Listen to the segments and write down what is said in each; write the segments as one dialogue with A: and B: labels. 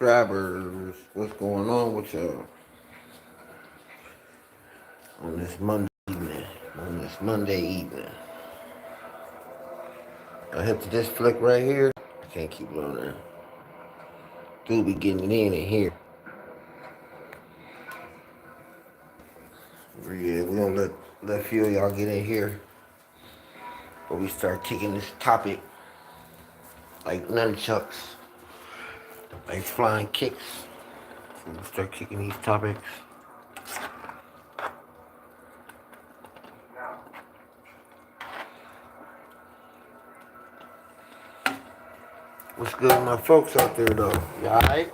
A: Subscribers, what's going on with y'all on this Monday evening? I hit this flick right here. I can't keep learning. Dude be getting in here. Yeah, we don't let few of y'all get in here. But we start kicking this topic like nunchucks, like flying kicks. So we start kicking these topics. What's good with my folks out there though? You alright?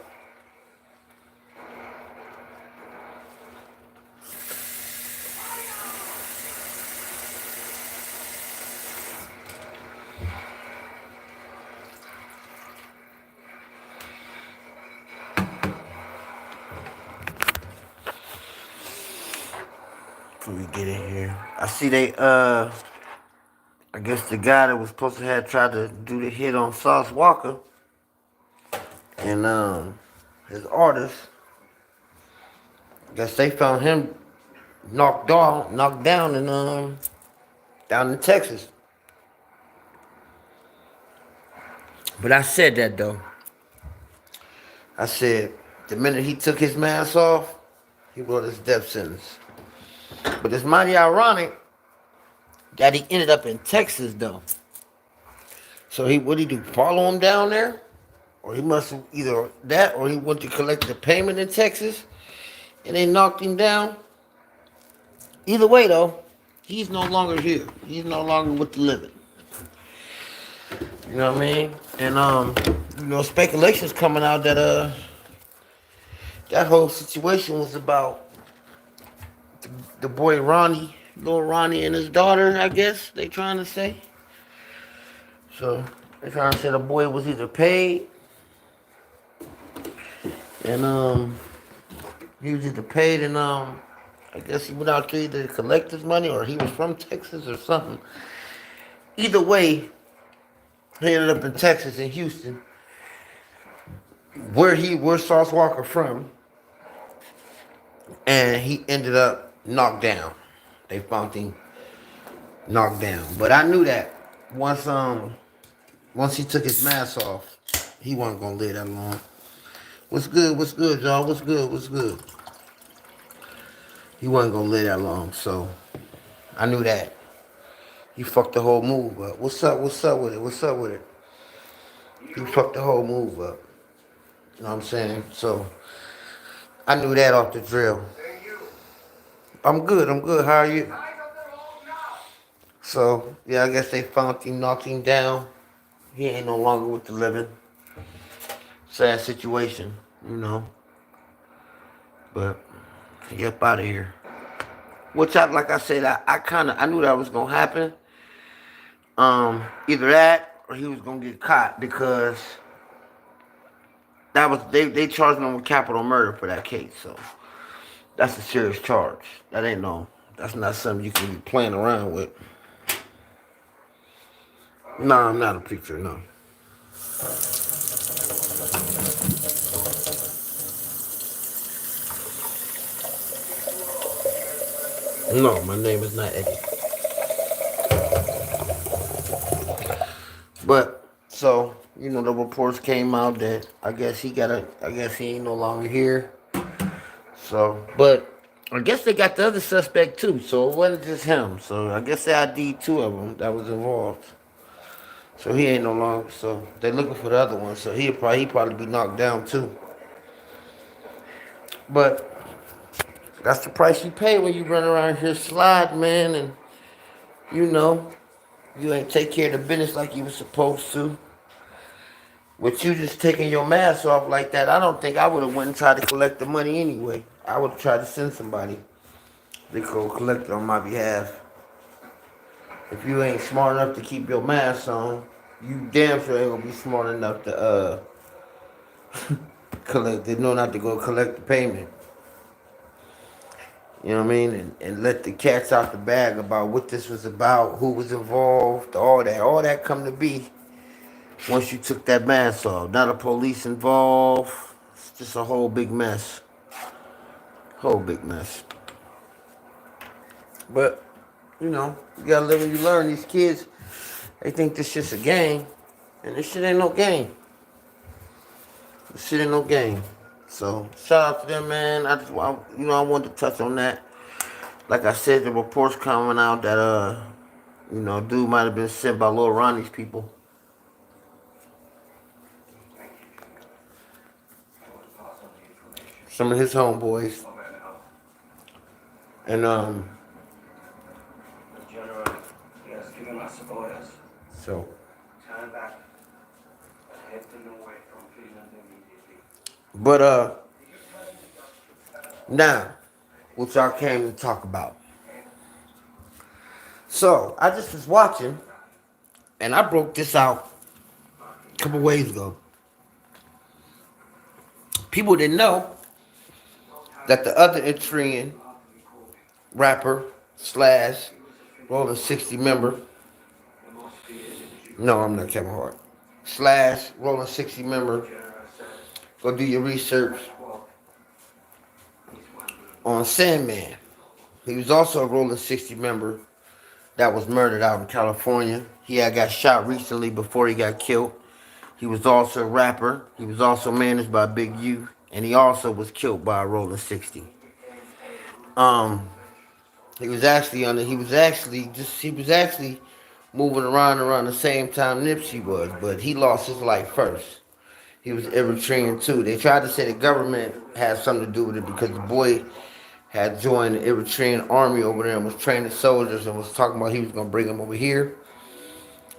A: Before we get in here, I see I guess the guy that was supposed to have tried to do the hit on Sauce Walker and his artist, I guess they found him knocked down and down in Texas. But I said that though. I said the minute he took his mask off, he wrote his death sentence. But it's mighty ironic that he ended up in Texas though. So what did he do? Follow him down there? Or he must have either that or he went to collect the payment in Texas and they knocked him down. Either way though, he's no longer here. He's no longer with the living. You know what I mean? And speculations coming out that that whole situation was about the boy Ronnie, little Ronnie and his daughter, I guess they trying to say. So they trying to say the boy was either paid and he was either paid and I guess he went out there either to collect his money or he was from Texas or something. Either way, he ended up in Texas, in Houston, where Sauce Walker from, and he ended up knocked down. They found him knocked down. But I knew that once he took his mask off, he wasn't gonna live that long. What's good, y'all? What's good? He wasn't gonna live that long, so I knew that. He fucked the whole move up. What's up with it? He fucked the whole move up. You know what I'm saying? So I knew that off the drill. I'm good. How are you? So yeah, I guess they found him, knocked him down. He ain't no longer with the living. Sad situation, you know. But he up out of here. Which like I said, I knew that was gonna happen. Either that or he was gonna get caught because that was they charged him with capital murder for that case. So that's a serious charge. That's not something you can be playing around with. No, I'm not a preacher, no. No, my name is not Eddie. But so, the reports came out that I guess he ain't no longer here. So, but I guess they got the other suspect too. So it wasn't just him. So I guess they ID'd two of them that was involved. So he ain't no longer. So they're looking for the other one. So he probably be knocked down too. But that's the price you pay when you run around here slide, man, and you ain't take care of the business like you was supposed to. With you just taking your mask off like that, I don't think I would have went and tried to collect the money anyway. I would have tried to send somebody to go collect it on my behalf. If you ain't smart enough to keep your mask on, you damn sure ain't gonna be smart enough to collect. They know not to go collect the payment. You know what I mean? And let the cats out the bag about what this was about, who was involved, all that come to be once you took that mask off. Not a police involved, It's just a whole big mess. Whole big mess. But, you know, you gotta live and you learn. These kids, they think this shit's a game. And this shit ain't no game. This shit ain't no game. So, shout out to them, man. I wanted to touch on that. Like I said, the reports coming out that, dude might have been sent by Lil Ronnie's people. Some of his homeboys. And, so. But, now, what y'all came to talk about. So, I just was watching, and I broke this out a couple ways ago. People didn't know that the other Eritrean rapper slash Rolling 60 member, no, I'm not Kevin Hart, slash Rolling 60 member, go do your research on Sandman. He was also a Rolling 60 member that was murdered out in California. He had got shot recently before he got killed. He was also a rapper. He was also managed by Big U, and he also was killed by a Rolling 60. He was actually moving around the same time Nipsey was, but he lost his life first. He was Eritrean too. They tried to say the government had something to do with it because the boy had joined the Eritrean army over there and was training soldiers and was talking about he was going to bring them over here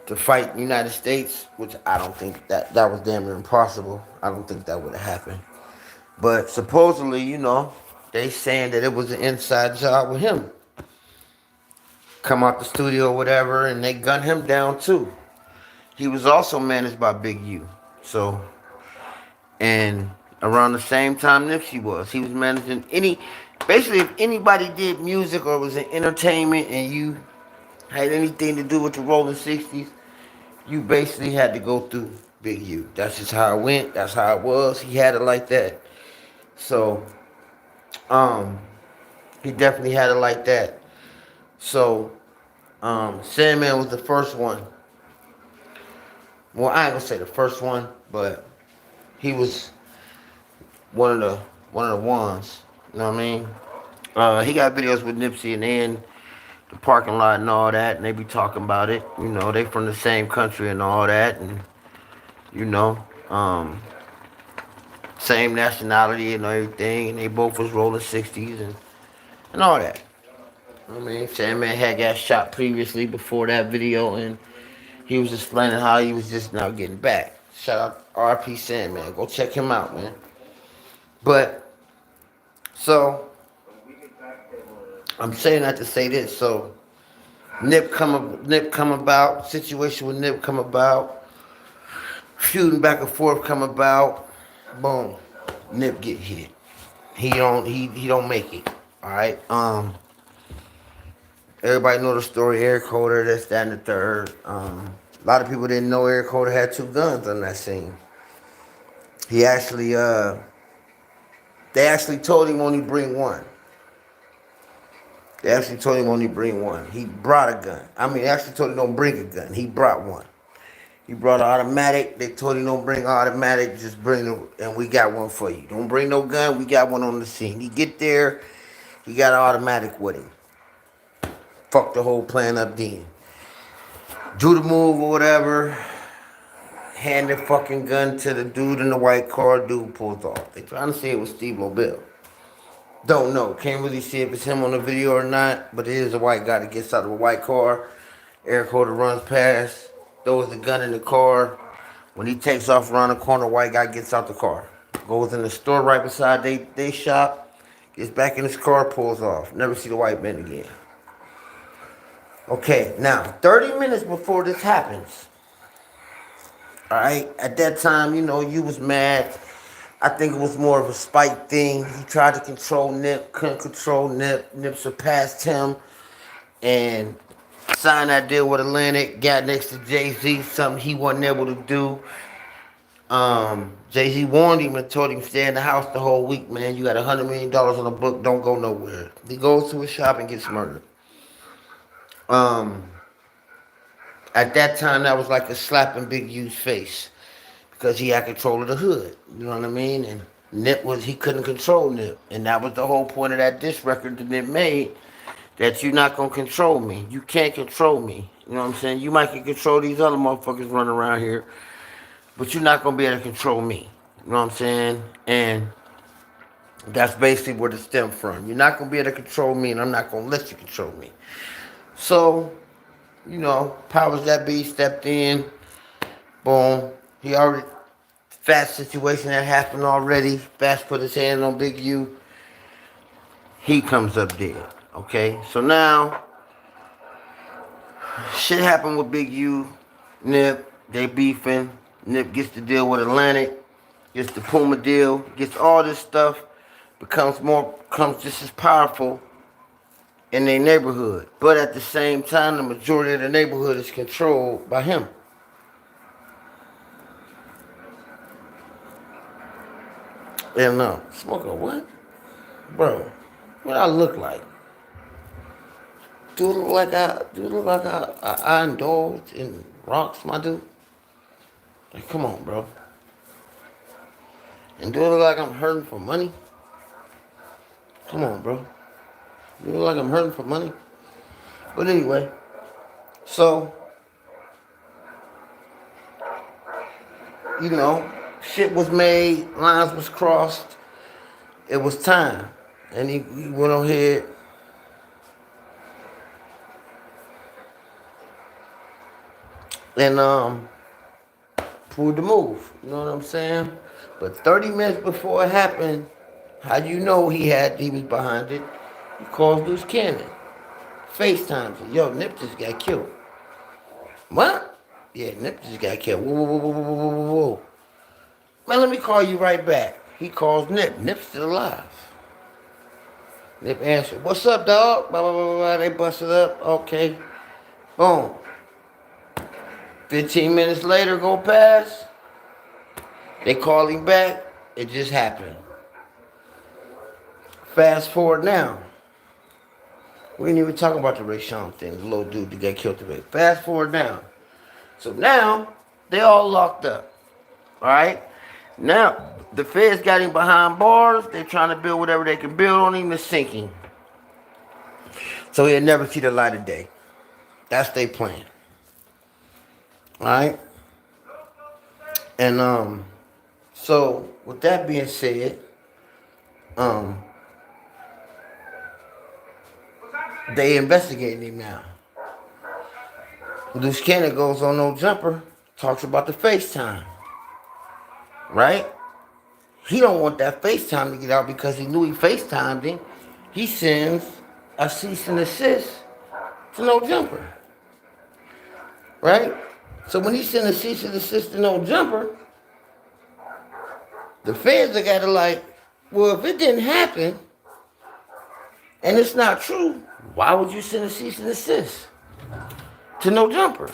A: to fight the United States, which I don't think that was damn near impossible. I don't think that would have happened. But supposedly, they saying that it was an inside job with him. Come out the studio or whatever, and they gunned him down too. He was also managed by Big U. So, and around the same time Nipsey was. He was managing basically if anybody did music or was in entertainment and you had anything to do with the Rolling 60s, you basically had to go through Big U. That's just how it went. That's how it was. He had it like that. So, he definitely had it like that. So, Sandman was the first one. Well, I ain't gonna say the first one, but he was one of the ones. You know what I mean? He got videos with Nipsey and then the parking lot and all that, and they be talking about it. They from the same country and all that, and same nationality and everything, and they both was rolling 60s and all that. I mean, Sandman had got shot previously before that video, and he was explaining how he was just now getting back. Shout out RP Sandman. Go check him out, man. But, so, I'm saying that to say this. So, Nip come about, situation with Nip come about, feuding back and forth come about, boom, Nip get hit. He don't make it. Alright? Everybody know the story, Eric Holder, this, that, and the third. A lot of people didn't know Eric Holder had 2 guns on that scene. He actually, they actually told him only bring one. He brought a gun. They actually told him don't bring a gun. He brought one. He brought an automatic. They told him don't bring automatic, just and we got one for you. Don't bring no gun, we got one on the scene. He get there, he got an automatic with him. Fuck the whole plan up then. Do the move or whatever. Hand the fucking gun to the dude in the white car. Dude pulls off. They trying to say it was Steve Lobel. Don't know. Can't really see if it's him on the video or not. But it is a white guy that gets out of a white car. Eric Holder runs past. Throws the gun in the car. When he takes off around the corner, white guy gets out the car. Goes in the store right beside they shop. Gets back in his car, pulls off. Never see the white man again. Okay, now, 30 minutes before this happens, all right, at that time, you was mad. I think it was more of a spite thing. He tried to control Nip, couldn't control Nip. Nip surpassed him and signed that deal with Atlantic, got next to Jay-Z, something he wasn't able to do. Jay-Z warned him and told him stay in the house the whole week, man. You got $100 million on the book, don't go nowhere. He goes to his shop and gets murdered. Um, at that time, that was like a slap in Big U's face because he had control of the hood. You know what I mean? And he couldn't control Nip, and that was the whole point of that diss record that Nip made. That you're not gonna control me. You can't control me. You know what I'm saying? You might can control these other motherfuckers running around here, but you're not gonna be able to control me. You know what I'm saying? And that's basically where it stemmed from. You're not gonna be able to control me, and I'm not gonna let you control me. So, powers that be stepped in. Boom. He already Fast situation that happened already. Fast put his hand on Big U. He comes up dead. Okay, so now shit happened with Big U, Nip. They beefing. Nip gets to deal with Atlantic, gets the Puma deal, gets all this stuff, becomes just as powerful in their neighborhood. But at the same time, the majority of the neighborhood is controlled by him. And Smoker, what? Bro, what I look like? Do it look like I indulge in rocks, my dude? Like, come on, bro. And do it look like I'm hurting for money? Come on, bro. Do it look like I'm hurting for money? But anyway, so, shit was made, lines was crossed. It was time. And he went on ahead and pulled the move. You know what I'm saying? But 30 minutes before it happened, how do you know he was behind it? He calls Loose Cannon. FaceTimes him. Yo, Nip just got killed. What? Yeah, Nip just got killed. Whoa. Man, let me call you right back. He calls Nip. Nip's still alive. Nip answered, what's up, dog? Blah, blah, blah, blah. They busted up. Okay. Boom. 15 minutes later go past. They call him back. It just happened. Fast forward now. We ain't even talking about the Rayshawn thing, the little dude that got killed today. Fast forward now. So now, they all locked up. Alright? Now, the feds got him behind bars. They're trying to build whatever they can build on him. It's sinking. So he'll never see the light of day. That's their plan. Alright? And, so, with that being said, they investigating him now. Loose Cannon goes on No Jumper, talks about the FaceTime. Right? He don't want that FaceTime to get out because he knew he FaceTimed him. He sends a cease and desist to No Jumper. Right? So when he sends a cease and desist to No Jumper, the feds are got to like, well, if it didn't happen and it's not true, why would you send a cease and desist to No Jumper?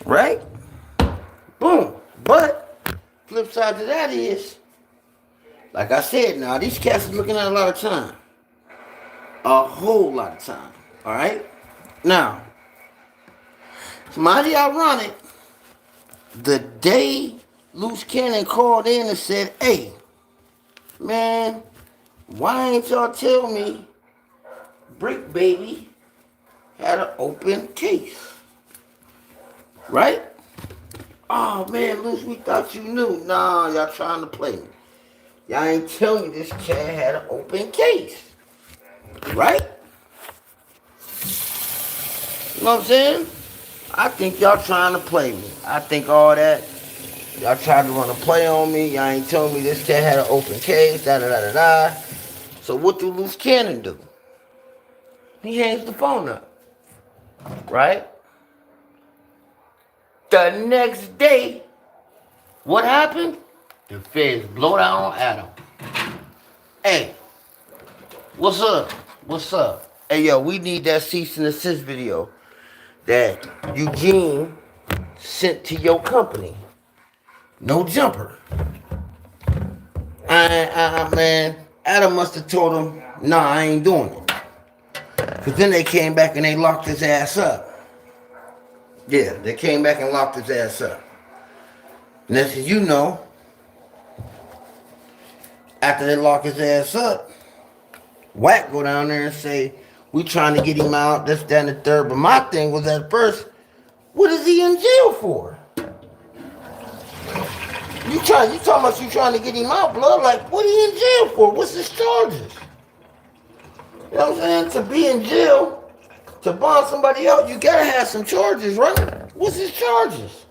A: Right? Boom. But flip side to that is, like I said, now these cats are looking at a lot of time. A whole lot of time. Alright? Now, it's mighty ironic. The day Loose Cannon called in and said, hey, man, why ain't y'all tell me Brick Baby had an open case? Right? Oh, man, Loose, we thought you knew. Nah, y'all trying to play me. Y'all ain't tell me this cat had an open case. Right? You know what I'm saying? I think y'all trying to play me. I think all that, y'all tried to run a play on me. Y'all ain't telling me this cat had an open case, da-da-da-da-da. So what do Loose Cannon do? He hangs the phone up. Right? The next day, what happened? The feds blow down on Adam. Hey, what's up? What's up? Hey, yo, we need that cease and desist video that Eugene sent to your company. No jumper. Man, Adam must have told him, nah, I ain't doing it. Because then they came back and they locked his ass up. Yeah, they came back and locked his ass up. And as you know, after they lock his ass up, Wack go down there and say, we trying to get him out, this, that, and the third. But my thing was at first, what is he in jail for? You talking about you trying to get him out, blood? Like, what are he in jail for? What's his charges? You know what I'm saying? To be in jail, to bond somebody out, you gotta have some charges, right? What's his charges?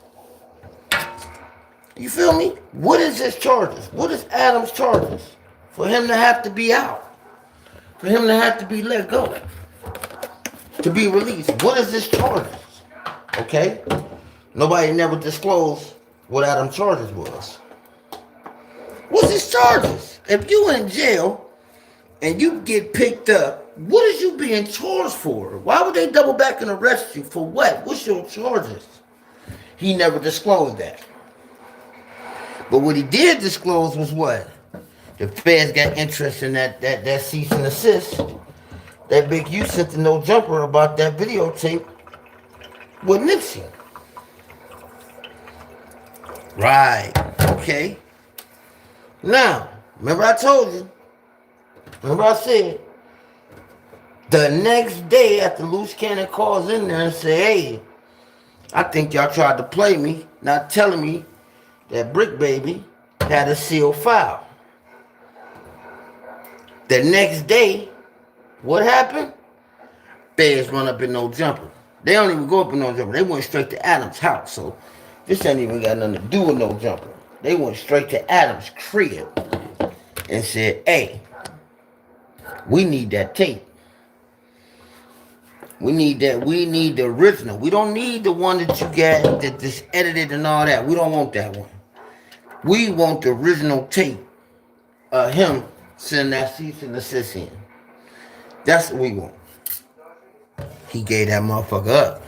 A: You feel me? What is his charges? What is Adam's charges? For him to have to be out. For him to have to be let go. To be released. What is his charges? Okay? Nobody never disclosed what Adam's charges was. What's his charges? If you in jail and you get picked up, what is you being charged for? Why would they double back and arrest you? For what? What's your charges? He never disclosed that. But what he did disclose was what? The feds got interest in that cease and desist. That Big U sent the no jumper about that videotape with Nipsey. Right. Okay. Now, remember I told you. Remember I said, the next day after Loose Cannon calls in there and say, hey, I think y'all tried to play me, not telling me that Brick Baby had a sealed file. The next day, what happened? Feds run up in no jumper. They don't even go up in no jumper. They went straight to Adam's house. So this ain't even got nothing to do with no jumper. They went straight to Adam's crib and said, hey, we need that tape. We need that. We need the original. We don't need the one that you got that just edited and all that. We don't want that one. We want the original tape of him sending that cease and desist in. That's what we want. He gave that motherfucker up.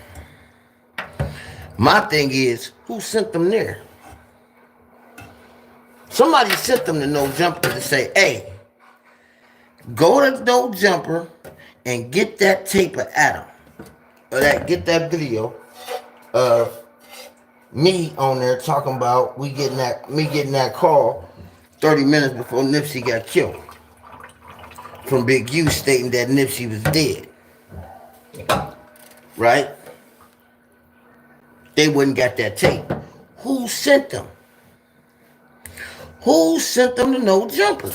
A: My thing is, who sent them there? Somebody sent them to No Jumper to say, hey, go to No Jumper and get that tape of Adam. Or get that video of me on there talking about me getting that call 30 minutes before Nipsey got killed. From Big U stating that Nipsey was dead. Right? They wouldn't got that tape. Who sent them? Who sent them to No Jumper?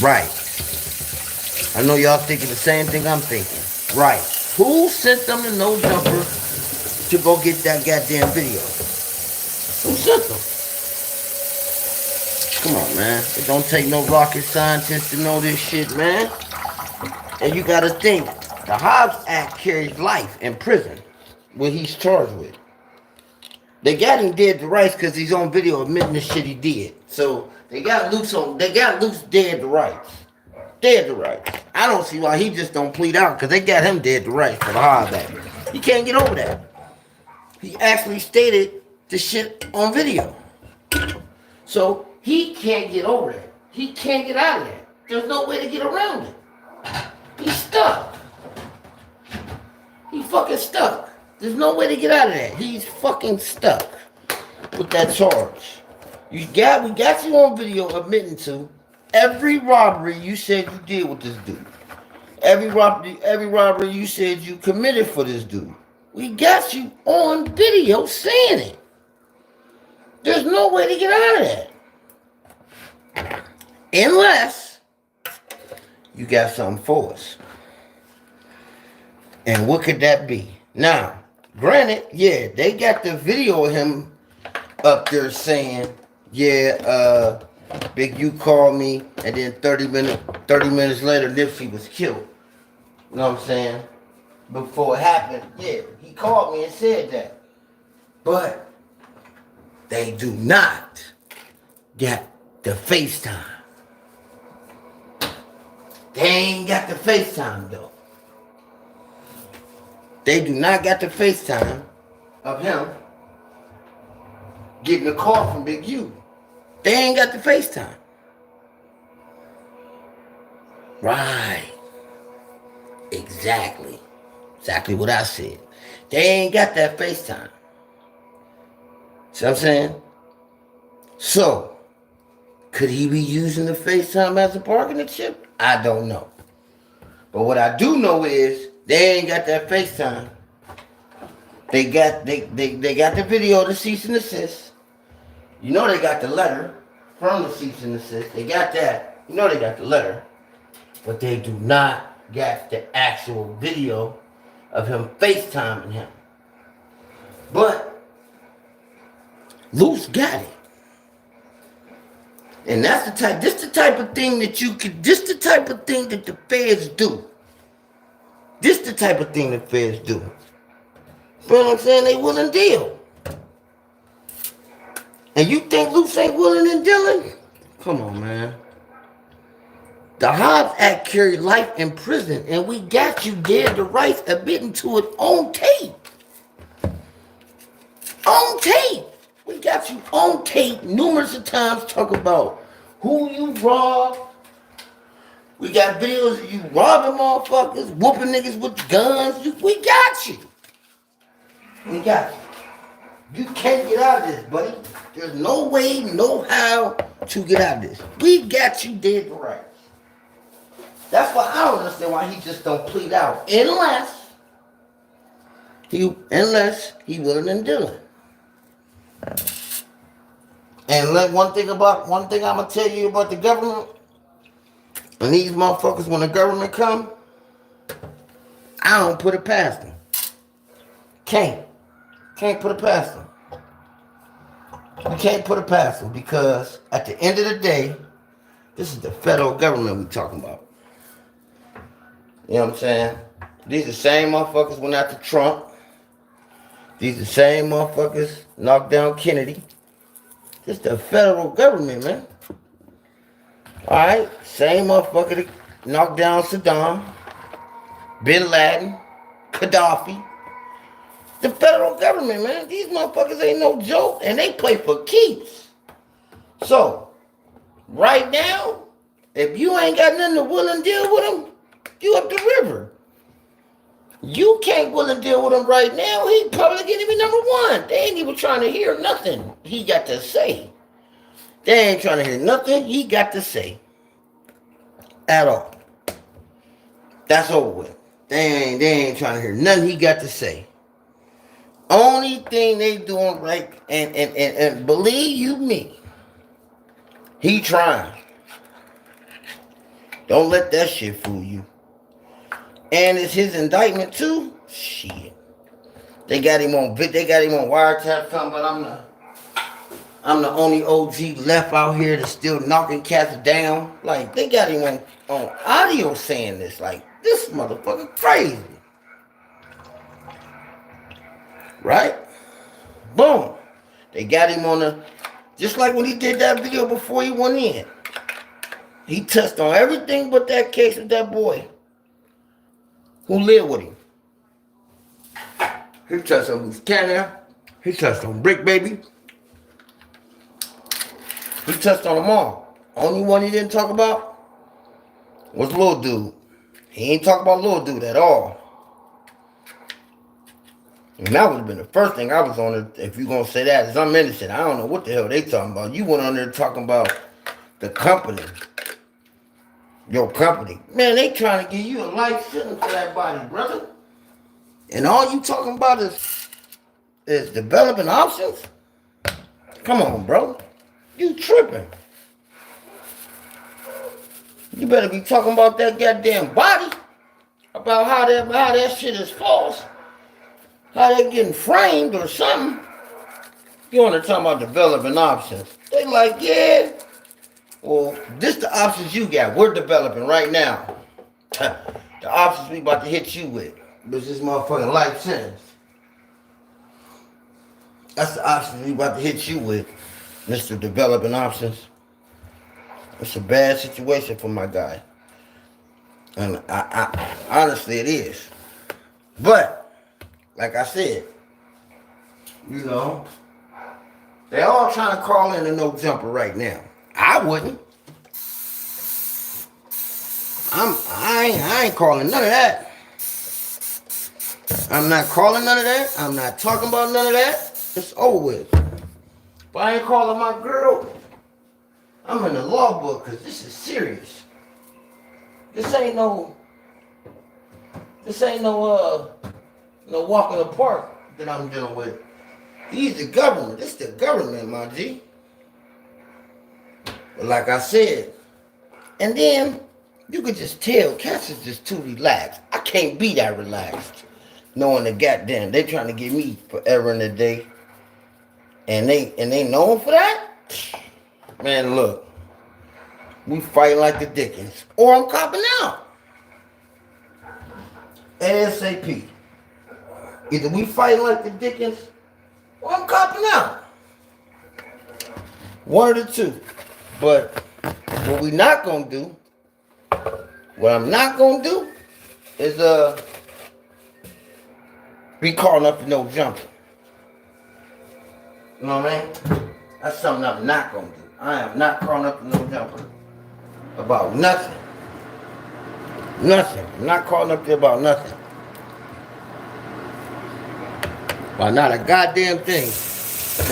A: Right. I know y'all thinking the same thing I'm thinking. Right. Who sent them to No Jumper to go get that goddamn video? Who sent them? Come on, man. It don't take no rocket scientist to know this shit, man. And you gotta think, the Hobbs Act carries life in prison. What he's charged with. They got him dead to rights because he's on video admitting the shit he did. So they got Luke's dead to rights. Dead to rights. I don't see why he just don't plead out because they got him dead to rights for the Hobbs Act. He can't get over that. He actually stated the shit on video. So he can't get over that. He can't get out of that. There's no way to get around it. He's stuck. He fucking stuck. There's no way to get out of that. He's fucking stuck with that charge. We got you on video admitting to every robbery you said you did with this dude. Every robbery you said you committed for this dude. We got you on video saying it. There's no way to get out of that. Unless you got something for us. And what could that be? Now, granted, yeah, they got the video of him up there saying, yeah, Big U called me, and then 30 minutes later, Nipsey was killed. You know what I'm saying? Before it happened, yeah, he called me and said that. But they do not got the FaceTime. They ain't got the FaceTime, though. They do not got the FaceTime. of him getting a call from Big U. They ain't got the FaceTime. Right. Exactly. Exactly what I said. They ain't got that FaceTime. See what I'm saying? So, could he be using the FaceTime as a bargaining chip? I don't know. But what I do know is they ain't got that FaceTime. They got the video of the cease and desist. You know they got the letter from the cease and desist. They got that. You know they got the letter. But they do not got the actual video of him FaceTiming him. But Luce got it. And that's the type of thing that the type of thing that the feds do. This the type of thing the feds do. You know what I'm saying? They willing deal. And you think Luce ain't willing and dealing? Come on, man. The Hobbs Act carried life in prison, and we got you dead to rights admitting to it on tape. On tape. We got you on tape numerous of times talking about who you robbed. We got videos of you robbing motherfuckers, whooping niggas with guns. We got you. We got you. You can't get out of this, buddy. There's no way, no how to get out of this. We got you dead to rights. That's why I don't understand why he just don't plead out. Unless he willing and dealing. And one thing I'm gonna tell you about the government, and these motherfuckers, when the government come, I don't put it past them. Can't put it past them. You can't put it past them because at the end of the day, this is the federal government we talking about. You know what I'm saying? These the same motherfuckers went after Trump. These the same motherfuckers knocked down Kennedy. This the federal government, man. Alright? Same motherfucker that knocked down Saddam, Bin Laden, Gaddafi. The federal government, man. These motherfuckers ain't no joke, and they play for keeps. So, right now, if you ain't got nothing to will and deal with them, you up the river. You can't will and deal with him right now. He probably gonna be number one. They ain't even trying to hear nothing he got to say. They ain't trying to hear nothing he got to say. At all. That's over with. They ain't trying to hear nothing he got to say. Only thing they doing right, and believe you me, he trying. Don't let that shit fool you. And it's his indictment too. Shit, they got him on wiretap. Talking about I'm the only OG left out here that's still knocking cats down. Like they got him on audio saying this. Like this motherfucker crazy, right? Boom, they got him on just like when he did that video before he went in. He touched on everything but that case with that boy who lived with him. He touched on Canada. He touched on Brick Baby. He touched on them all. Only one he didn't talk about was Lil Dude. He ain't talk about Lil Dude at all. And that would have been the first thing I was on it. If you gonna say that, is I'm innocent. I don't know what the hell they talking about. You went on there talking about the company. Your company. Man, they trying to give you a life sentence for that body, brother. And all you talking about is developing options? Come on, bro. You tripping. You better be talking about that goddamn body. About how that shit is false. How they getting framed or something. You want to talk about developing options. They like, yeah. Well, this the options you got. We're developing right now. The options we about to hit you with. This is motherfucking life sentence. That's the options we about to hit you with, Mr. Developing Options. It's a bad situation for my guy. And I honestly it is. But, like I said, You know, they all trying to call in a no jumper right now. I wouldn't. I ain't calling none of that. I'm not calling none of that. I'm not talking about none of that. It's over with. But I ain't calling my girl. I'm in the law book because this is serious. This ain't no walk in the park that I'm dealing with. He's the government. This the government, my G. But like I said, and then you could just tell cats is just too relaxed. I can't be that relaxed. Knowing the goddamn they trying to get me forever and a day. And they known for that? Man, look. We fighting like the Dickens. Or I'm copping out. ASAP. Either we fighting like the Dickens or I'm copping out. One of the two. But what we not gonna do, what I'm not gonna do is be calling up for no jumper. You know what I mean? That's something I'm not gonna do. I am not calling up for no jumper about nothing. Nothing. I'm not calling up there about nothing. About not a goddamn thing.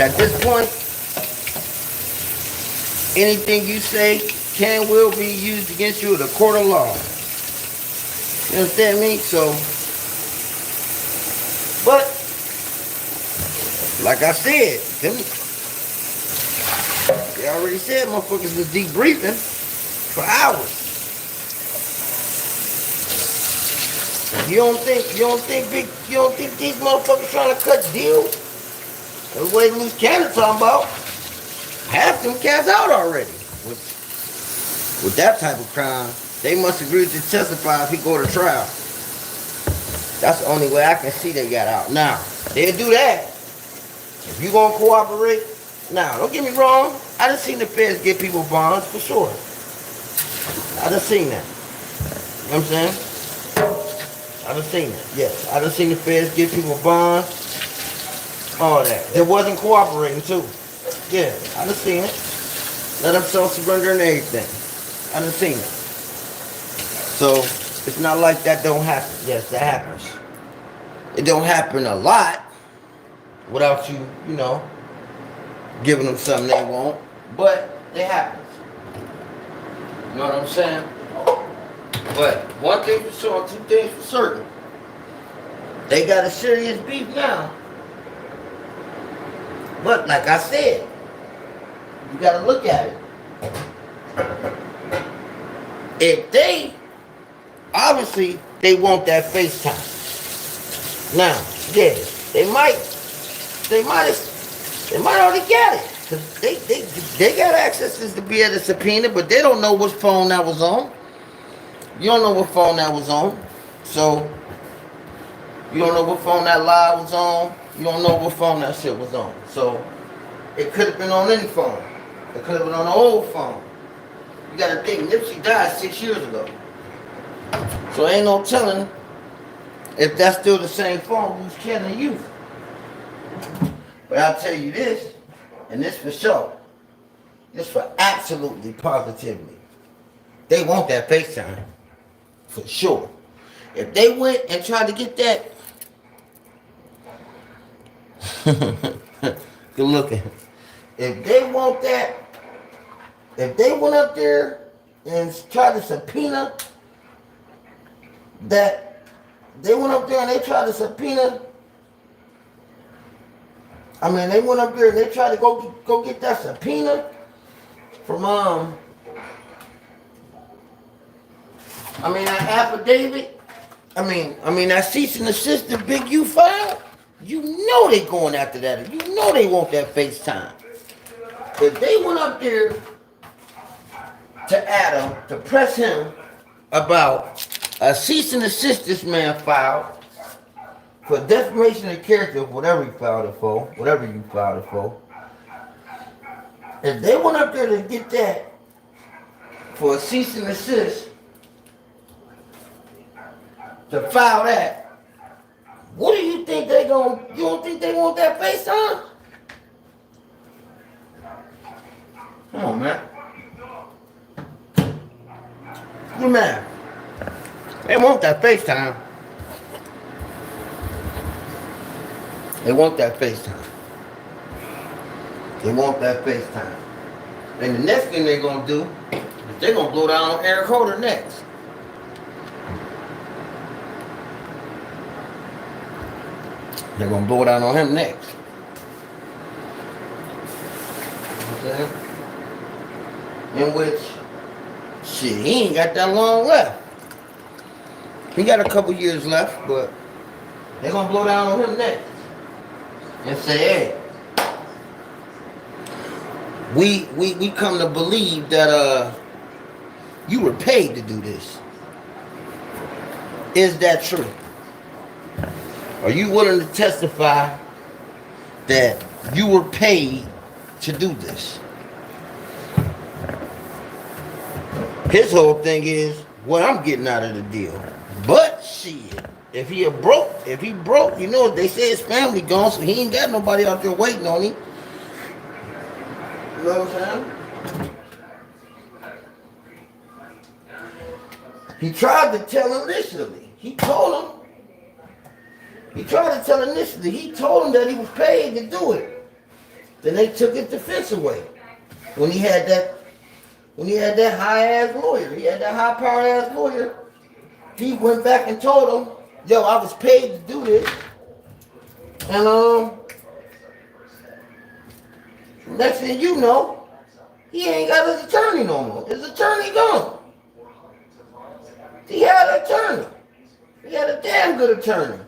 A: At this point, anything you say can will be used against you in the court of law. You understand me? So, but like I said, they already said motherfuckers was debriefing for hours. You don't think these motherfuckers trying to cut deals? The way Loose Cannon talking about, half them cats out already. With that type of crime, they must agree to testify if he go to trial. That's the only way I can see they got out. Now, they'll do that. If you gonna cooperate, now, don't get me wrong, I done seen the feds get people bonds for sure. I done seen that. You know what I'm saying? I done seen that, yes. I done seen the feds give people bonds, all that. They wasn't cooperating too. Yeah, I done seen it. Let them self-surrender and everything. I done seen it. So, it's not like that don't happen. Yes, that happens. It don't happen a lot without you, you know, giving them something they want. But it happens. You know what I'm saying? But one thing for sure, two things for certain. They got a serious beef now. But like I said, you gotta look at it. If they, obviously, they want that FaceTime. Now, yeah, they might already get it. Cause they got access to be able to subpoena, but they don't know which phone that was on. You don't know what phone that was on. So, you don't know what phone that live was on. You don't know what phone that shit was on. So, it could have been on any phone. It could have been on an old phone. You gotta think, Nipsey died 6 years ago. So ain't no telling if that's still the same phone who's killing you. But I'll tell you this, and this for sure. This for absolutely positively. They want that FaceTime. For sure. If they went and tried to get that, good looking. If they want that, if they went up there and tried to subpoena that, they went up there and they tried to subpoena, I mean, they went up there and they tried to go get that subpoena from, that affidavit, that cease and desist the Big U file, you know they going after that. You know they want that FaceTime. If they went up there to Adam, to press him about a cease and desist this man filed for defamation of character, whatever he filed it for, whatever you filed it for. If they went up there to get that for a cease and desist, to file that, What do you think they gonna? You don't think they want that FaceTime? Come on, man. You mad? They want that FaceTime. They want that FaceTime. They want that FaceTime. And the next thing they're gonna do is they're gonna blow down on Eric Holder next. They're gonna blow down on him next. Okay? In which, shit, he ain't got that long left. He got a couple years left, but they're gonna blow down on him next. And say, hey, we come to believe that you were paid to do this. Is that true? Are you willing to testify that you were paid to do this? His whole thing is what I'm getting out of the deal. But shit, if he broke, you know, they say his family gone, so he ain't got nobody out there waiting on him. You know what I'm saying? He tried to tell initially. He told him that he was paid to do it. Then they took his defense away. When he had that high-ass lawyer, he had that high-powered ass lawyer, he went back and told him, yo, I was paid to do this. And next thing you know, he ain't got his attorney no more. His attorney gone. He had an attorney. He had a damn good attorney.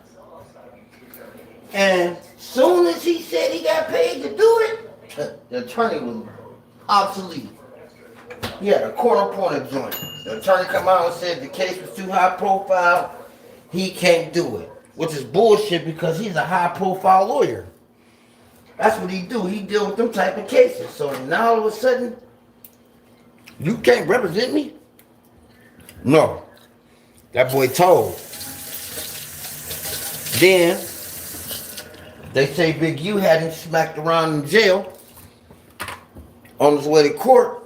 A: And soon as he said he got paid to do it, the attorney was obsolete. He had a corner pointer joint. The attorney come out and said the case was too high profile. He can't do it. Which is bullshit because he's a high profile lawyer. That's what he do. He deal with them type of cases. So now all of a sudden, you can't represent me? No. That boy told. Then, they say Big U had him smacked around in jail on his way to court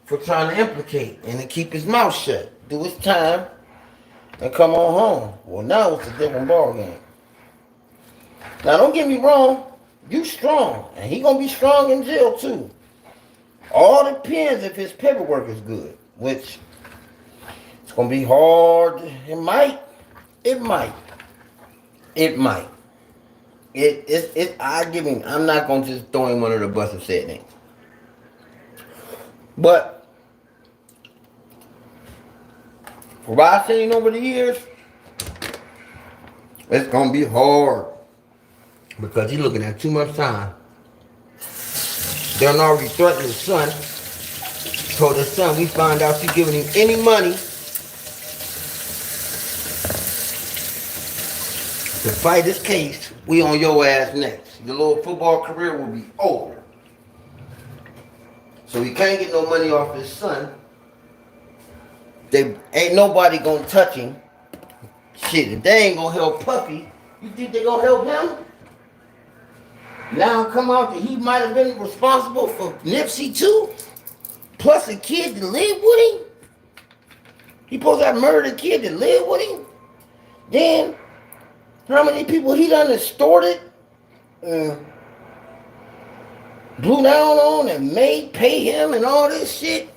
A: for trying to implicate and to keep his mouth shut, do his time, and come on home. Well, now it's a different ballgame. Now, don't get me wrong. You strong, and he gonna be strong in jail too. All depends if his paperwork is good, which it's gonna be hard. It might. I give him. I'm not gonna just throw him under the bus and say it ain't. But from what I've seen over the years, it's gonna be hard because he's looking at too much time. They're already threatening his son. Told his son, we find out you giving him any money to fight this case, we on your ass next. Your little football career will be over. So he can't get no money off his son. They ain't nobody gonna touch him. Shit, if they ain't gonna help Puffy, you think they gonna help him? Now come out that he might have been responsible for Nipsey too, plus a kid that lived with him. He supposed to have murdered a kid that lived with him. Then, how many people he done extorted, blew down on and made pay him and all this shit?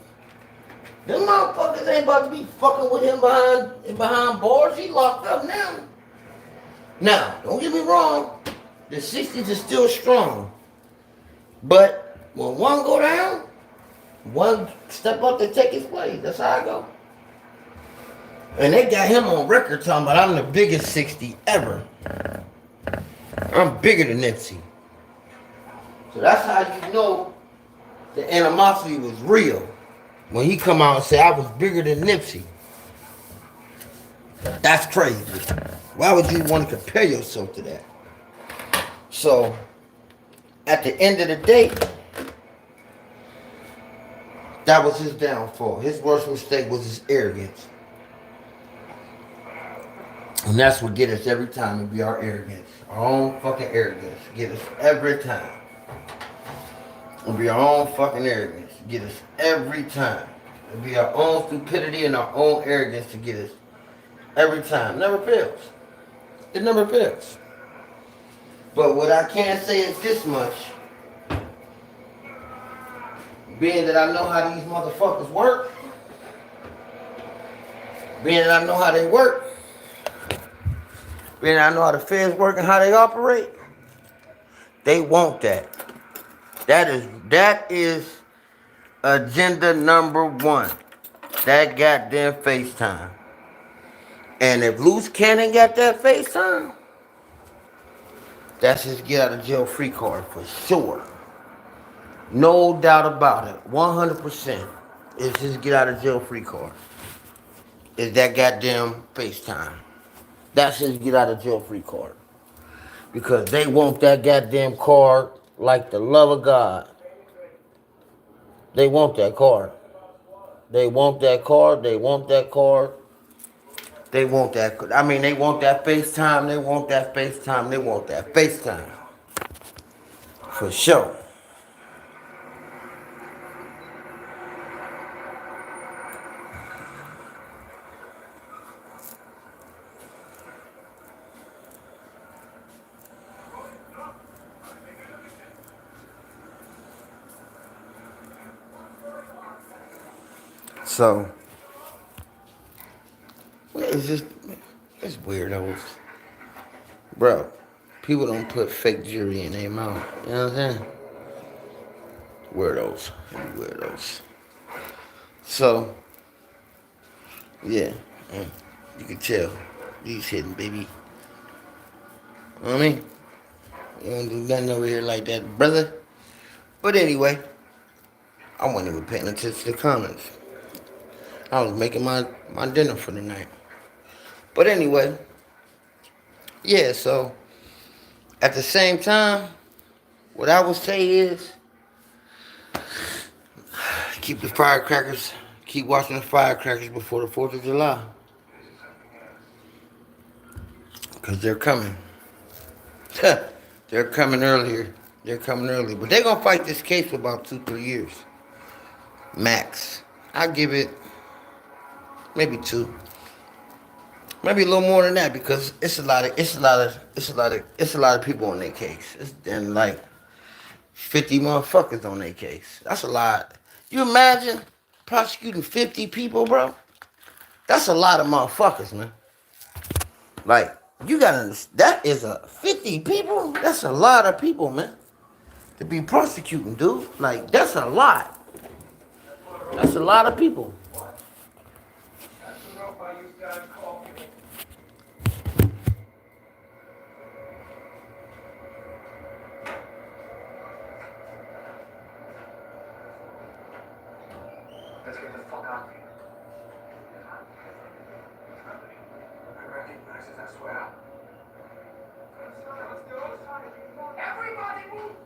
A: Them motherfuckers ain't about to be fucking with him behind bars. He locked up now. Now, don't get me wrong. The 60s is still strong. But when one go down, one step up to take his place. That's how I go. And they got him on record talking about I'm the biggest 60 ever. I'm bigger than Nipsey. So that's how you know the animosity was real. When he come out and say I was bigger than Nipsey. That's crazy. Why would you want to compare yourself to that? So, at the end of the day, that was his downfall. His worst mistake was his arrogance. And that's what get us every time. It be our arrogance. Our own fucking arrogance. Get us every time. It'll be our own fucking arrogance. Get us every time. It'll be our own stupidity and our own arrogance to get us every time. Never fails. It never fails. But what I can say is this much. Being that I know how these motherfuckers work. Being that I know how they work. Being that I know how the feds work and how they operate. They want that. That is agenda number one. That goddamn FaceTime. And if Loose Cannon got that FaceTime, that's his get out of jail free card for sure. No doubt about it. 100% is his get out of jail free card. Is that goddamn FaceTime. That's his get out of jail free card. Because they want that goddamn card like the love of God. They want that card. They want that card. They want that card. They want that. I mean, they want that FaceTime. They want that FaceTime. They want that FaceTime. For sure. So, it's just, it's weirdos. Bro, people don't put fake jewelry in their mouth. You know what I'm saying? Weirdos. Weirdos. So, yeah. You can tell. These hitting, baby. You know what I mean? You don't do nothing over here like that, brother. But anyway, I wasn't even paying attention to the comments. I was making my dinner for the night. But anyway, yeah, so at the same time, what I would say is keep the firecrackers, keep watching the firecrackers before the 4th of July. Because they're coming. They're coming earlier. They're coming early. But they're going to fight this case for about 2-3 years. Max. I'll give it maybe 2. Maybe a little more than that because it's a lot of people on their case. It's then like 50 motherfuckers on their case. That's a lot. You imagine prosecuting 50 people, bro? That's a lot of motherfuckers, man. Like, you gotta understand, that is 50 people? That's a lot of people, man. To be prosecuting, dude. Like, that's a lot. That's a lot of people.
B: Let's get the fuck out of here. I recognize it, I swear. Everybody move!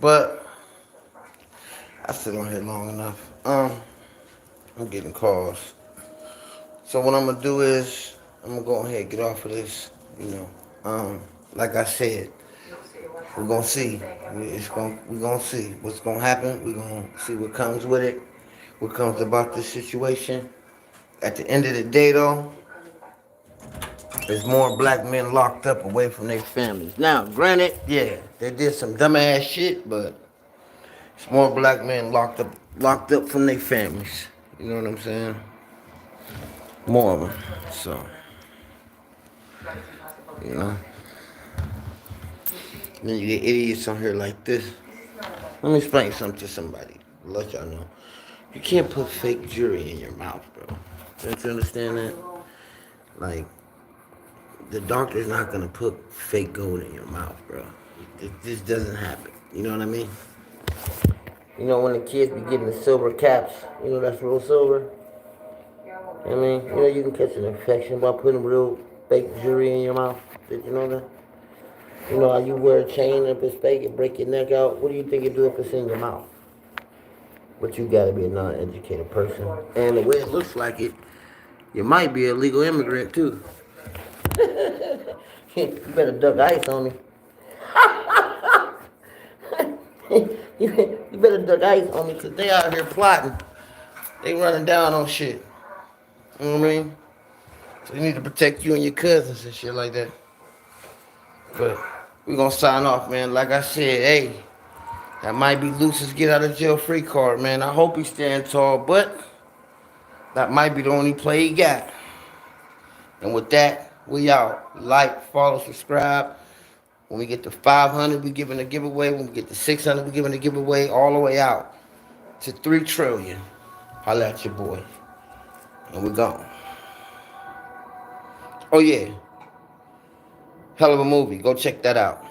A: But I sit on here long enough. I'm getting calls. So what I'm gonna do is I'm gonna go ahead and get off of this. You know, like I said, we're gonna see. We're gonna see what's gonna happen. We're gonna see what comes with it. What comes about this situation. At the end of the day, though, there's more black men locked up away from their families. Now, granted, yeah, they did some dumbass shit, but It's more black men locked up from their families. You know what I'm saying? More of them. So, you know. Then you get idiots on here like this. Let me explain something to somebody. Let y'all know. You can't put fake jewelry in your mouth, bro. Don't you understand that? Like, the doctor's not gonna put fake gold in your mouth, bro. It just doesn't happen. You know what I mean? You know when the kids be getting the silver caps, you know that's real silver? I mean, you know you can catch an infection by putting real fake jewelry in your mouth. Did you know that? You know how you wear a chain if it's fake and break your neck out? What do you think it do if it's in your mouth? But you gotta be a non-educated person. And the way it looks like it, you might be a legal immigrant too. You better duck ice on me. You better duck ice on me because they out here plotting. They running down on shit. You know what I mean? So you need to protect you and your cousins and shit like that. But we gonna sign off, man. Like I said, hey, that might be Luce's get out of jail free card, man. I hope he's standing tall, but that might be the only play he got. And with that, we out. Like, follow, subscribe. When we get to 500, we giving a giveaway. When we get to 600, we giving a giveaway all the way out to 3 trillion. Holla at your boy. And we're gone. Oh, yeah. Hell of a movie. Go check that out.